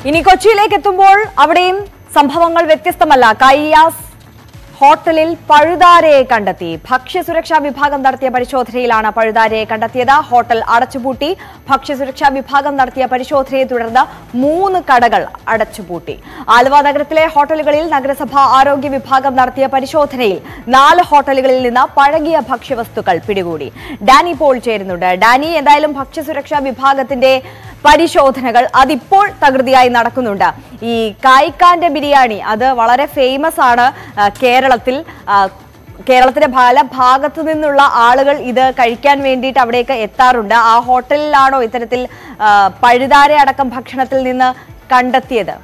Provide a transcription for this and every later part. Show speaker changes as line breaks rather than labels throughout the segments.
ഇനി കൊച്ചിയിലേക്ക് എത്തുമ്പോൾ അവിടെയും സംഭവങ്ങൾ വ്യത്യസ്തമല്ല. കയ്യാസ് ഹോട്ടലിൽ പഴുതാരയെ കണ്ടെത്തി. ഭക്ഷ്യസുരക്ഷാ വിഭാഗം നടത്തിയ പരിശോധനയിലാണ് പഴുതാരയെ കണ്ടെത്തിയത്. ഹോട്ടൽ അടച്ചുപൂട്ടി. ഭക്ഷ്യസുരക്ഷാ വിഭാഗം നടത്തിയ പരിശോധനയെ തുടർന്ന് 3 കടകൾ അടച്ചുപൂട്ടി. ആലുവ നഗരത്തിലെ ഹോട്ടലുകളിൽ നഗരസഭാ ആരോഗ്യ വിഭാഗം നടത്തിയ പരിശോധനയിൽ 4 ഹോട്ടലുകളിൽ നിന്ന് പഴകിയ ഭക്ഷ്യവസ്തുക്കൾ പിടികൂടി. ഡാനി പോൾ ചേരുന്നുണ്ട്. ഡാനി, എന്തായാലും ഭക്ഷ്യസുരക്ഷാ വിഭാഗത്തിന്റെ പരിശോധനകൾ അതിപ്പോൾ തകൃതിയായി നടക്കുന്നുണ്ട്. ഈ കായ്ക്കാന്റെ ബിരിയാണി അത് വളരെ ഫേമസ് ആണ് കേരളത്തിന്റെ പല ഭാഗത്തു നിന്നുള്ള ആളുകൾ ഇത് കഴിക്കാൻ വേണ്ടിയിട്ട് അവിടേക്ക് എത്താറുണ്ട്. ആ ഹോട്ടലിലാണോ ഇത്തരത്തിൽ പഴുതാര അടക്കം ഭക്ഷണത്തിൽ നിന്ന് കണ്ടെത്തിയത്?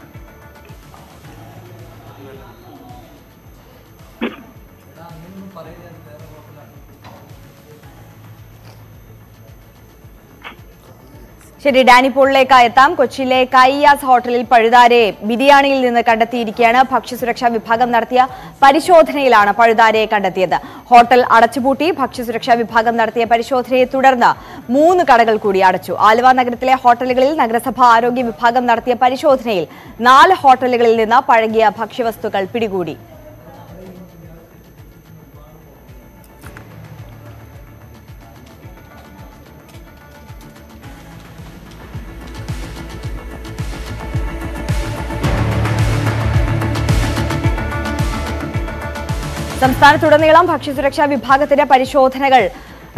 ശരി, ഡാനി പോളിലേക്ക് എത്താം. കൊച്ചിയിലെ കയ്യാസ് ഹോട്ടലിൽ പഴുതാരയെ ബിരിയാണിയിൽ നിന്ന് കണ്ടെത്തിയിരിക്കുകയാണ്. ഭക്ഷ്യസുരക്ഷാ വിഭാഗം നടത്തിയ പരിശോധനയിലാണ് പഴുതാരയെ കണ്ടെത്തിയത്. ഹോട്ടൽ അടച്ചുപൂട്ടി. ഭക്ഷ്യസുരക്ഷാ വിഭാഗം നടത്തിയ പരിശോധനയെ തുടർന്ന് 3 കടകൾ കൂടി അടച്ചു. ആലുവ നഗരത്തിലെ ഹോട്ടലുകളിൽ നഗരസഭാ ആരോഗ്യ വിഭാഗം നടത്തിയ പരിശോധനയിൽ 4 ഹോട്ടലുകളിൽ നിന്ന് പഴകിയ ഭക്ഷ്യവസ്തുക്കൾ പിടികൂടി. സംസ്ഥാനത്തുടനീളം ഭക്ഷ്യസുരക്ഷാ വിഭാഗത്തിന്റെ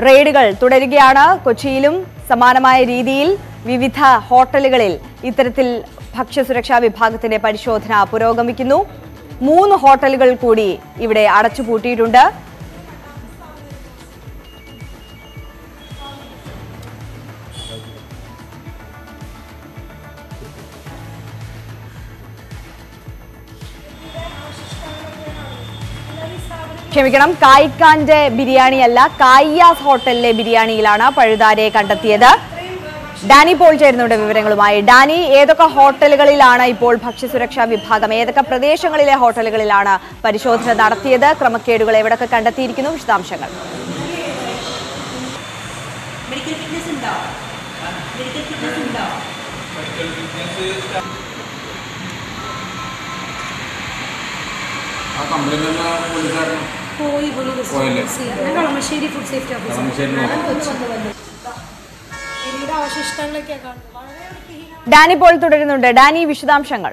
റെയ്ഡുകൾ തുടരുകയാണ്. കൊച്ചിയിലും സമാനമായ രീതിയിൽ വിവിധ ഹോട്ടലുകളിൽ ഇത്തരത്തിൽ ഭക്ഷ്യസുരക്ഷാ വിഭാഗത്തിന്റെ പരിശോധന പുരോഗമിക്കുന്നു. 3 ഹോട്ടലുകൾ കൂടി ഇവിടെ അടച്ചുപൂട്ടിയിട്ടുണ്ട്. ക്ഷമിക്കണം, കായ്ക്കാന്റെ ബിരിയാണിയല്ല, കയ്യാസ് ഹോട്ടലിലെ ബിരിയാണിയിലാണ് പഴുതാരയെ കണ്ടെത്തിയത്. ഡാനി പോൾ ചേരുന്നുണ്ട് വിവരങ്ങളുമായി. ഡാനി, ഏതൊക്കെ ഹോട്ടലുകളിലാണ് ഇപ്പോൾ ഭക്ഷ്യസുരക്ഷാ വിഭാഗം, ഏതൊക്കെ പ്രദേശങ്ങളിലെ ഹോട്ടലുകളിലാണ് പരിശോധന നടത്തിയത്? ക്രമക്കേടുകൾ എവിടെയൊക്കെ കണ്ടെത്തിയിരിക്കുന്നു? വിശദാംശങ്ങൾ. ഡാനി പോൾ തുടരുന്നുണ്ട്. ഡാനി, വിശദാംശങ്ങൾ.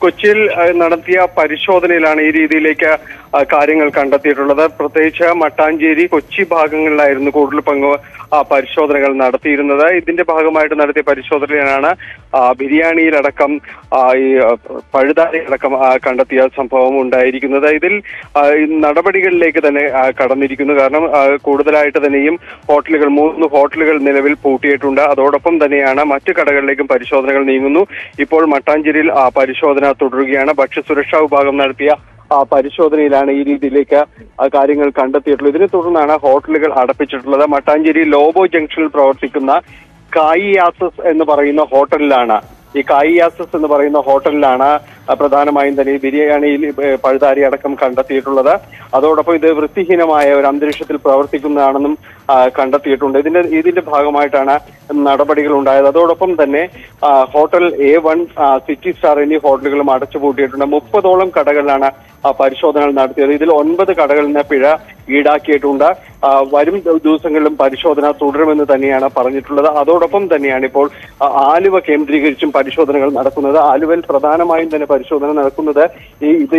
കൊച്ചിയിൽ നടത്തിയ പരിശോധനയിലാണ് ഈ രീതിയിലേക്ക് കാര്യങ്ങൾ കണ്ടെത്തിയിട്ടുള്ളത്. പ്രത്യേകിച്ച് മട്ടാഞ്ചേരി, കൊച്ചി ഭാഗങ്ങളിലായിരുന്നു കൂടുതൽ പരിശോധനകൾ നടത്തിയിരുന്നത്. ഇതിന്റെ ഭാഗമായിട്ട് നടത്തിയ പരിശോധനയിലാണ് ബിരിയാണിയിലടക്കം ഈ പഴുതാരയടക്കം കണ്ടെത്തിയ സംഭവം ഉണ്ടായിരിക്കുന്നത്. ഇതിൽ നടപടികളിലേക്ക് തന്നെ കടന്നിരിക്കുന്നു. കാരണം കൂടുതലായിട്ട് തന്നെയും 3 ഹോട്ടലുകൾ നിലവിൽ പൂട്ടിയിട്ടുണ്ട്. അതോടൊപ്പം തന്നെയാണ് മറ്റു കടകളിലേക്കും പരിശോധനകൾ നീങ്ങുന്നു. ഇപ്പോൾ മട്ടാഞ്ചേരിയിൽ പരിശോധന തുടരുകയാണ്. ഭക്ഷ്യസുരക്ഷാ വിഭാഗം നടത്തിയ പരിശോധനയിലാണ് ഈ രീതിയിലേക്ക് കാര്യങ്ങൾ കണ്ടെത്തിയിട്ടുള്ളത്. ഇതിനെ തുടർന്നാണ് ഹോട്ടലുകൾ അടപ്പിച്ചിട്ടുള്ളത്. മട്ടാഞ്ചേരി ലോബോ ജംഗ്ഷനിൽ പ്രവർത്തിക്കുന്ന കയ്യാസസ് എന്ന് പറയുന്ന ഹോട്ടലിലാണ് പ്രധാനമായും തന്നെ ബിരിയാണിയിൽ പഴുതാരി അടക്കം കണ്ടെത്തിയിട്ടുള്ളത്. അതോടൊപ്പം ഇത് വൃത്തിഹീനമായ ഒരു അന്തരീക്ഷത്തിൽ പ്രവർത്തിക്കുന്നതാണെന്നും കണ്ടെത്തിയിട്ടുണ്ട്. ഇതിന്റെ ഭാഗമായിട്ടാണ് നടപടികൾ ഉണ്ടായത്. അതോടൊപ്പം തന്നെ ഹോട്ടൽ A1, സിറ്റി സ്റ്റാർ എന്നീ ഹോട്ടലുകളും അടച്ചുപൂട്ടിയിട്ടുണ്ട്. 30ഓളം കടകളിലാണ് പരിശോധനകൾ നടത്തിയത്. ഇതിൽ 9 കടകളിൽ നിന്ന് പിഴ ഈടാക്കിയിട്ടുണ്ട്. വരും ദിവസങ്ങളിലും പരിശോധന തുടരുമെന്ന് തന്നെയാണ് പറഞ്ഞിട്ടുള്ളത്. അതോടൊപ്പം തന്നെയാണ് ഇപ്പോൾ ആലുവ കേന്ദ്രീകരിച്ചും പരിശോധനകൾ നടക്കുന്നത്. ആലുവയിൽ പ്രധാനമായും തന്നെ പരിശോധന നടക്കുന്നത്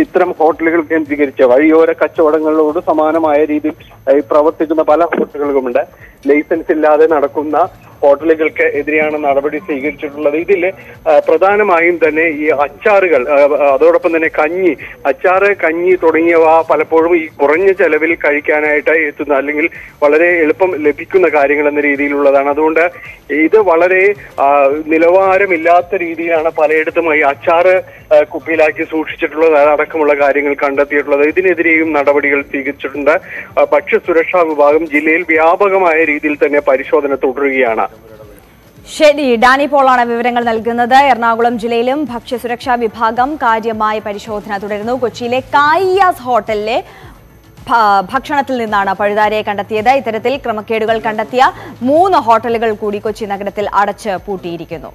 ഇത്തരം ഹോട്ടലുകൾ കേന്ദ്രീകരിച്ച് വഴിയോര കച്ചവടങ്ങളോട് സമാനമായ രീതിയിൽ പ്രവർത്തിക്കുന്ന പല ഹോട്ടലുകളുമുണ്ട്. ലൈസൻസ് ഇല്ലാതെ നടക്കുന്ന ഹോട്ടലുകൾക്ക് എതിരെയാണ് നടപടി സ്വീകരിച്ചിട്ടുള്ളത്. ഇതിൽ പ്രധാനമായും തന്നെ ഈ അച്ചാറുകൾ, അതോടൊപ്പം തന്നെ കഞ്ഞി തുടങ്ങിയവ പലപ്പോഴും ഈ കുറഞ്ഞ ചെലവിൽ കഴിക്കാനായിട്ട് എത്തുന്ന, അല്ലെങ്കിൽ വളരെ എളുപ്പം ലഭിക്കുന്ന കാര്യങ്ങൾ എന്ന രീതിയിലുള്ളതാണ്. അതുകൊണ്ട് ഇത് വളരെ നിലവാരമില്ലാത്ത രീതിയിലാണ് പലയിടത്തും ഈ അച്ചാറ് കുപ്പിയിലാക്കി സൂക്ഷിച്ചിട്ടുള്ളത് അടക്കമുള്ള കാര്യങ്ങൾ കണ്ടെത്തിയിട്ടുള്ളത്. ഇതിനെതിരെയും നടപടികൾ സ്വീകരിച്ചിട്ടുണ്ട്. ഭക്ഷ്യസുരക്ഷാ വിഭാഗം ജില്ലയിൽ വ്യാപകമായ രീതിയിൽ തന്നെ പരിശോധന തുടരുകയാണ്.
ശരി, ഡാനി പോളാണ് വിവരങ്ങൾ നൽകുന്നത്. എറണാകുളം ജില്ലയിലും ഭക്ഷ്യസുരക്ഷാ വിഭാഗം കാര്യമായ പരിശോധന തുടരുന്നു. കൊച്ചിയിലെ കയ്യാസ് ഹോട്ടലിലെ ഭക്ഷണത്തിൽ നിന്നാണ് പഴുതാരയെ കണ്ടെത്തിയത്. ഇത്തരത്തിൽ ക്രമക്കേടുകൾ കണ്ടെത്തിയ 3 ഹോട്ടലുകൾ കൂടി കൊച്ചി നഗരത്തിൽ അടച്ച് പൂട്ടിയിരിക്കുന്നു.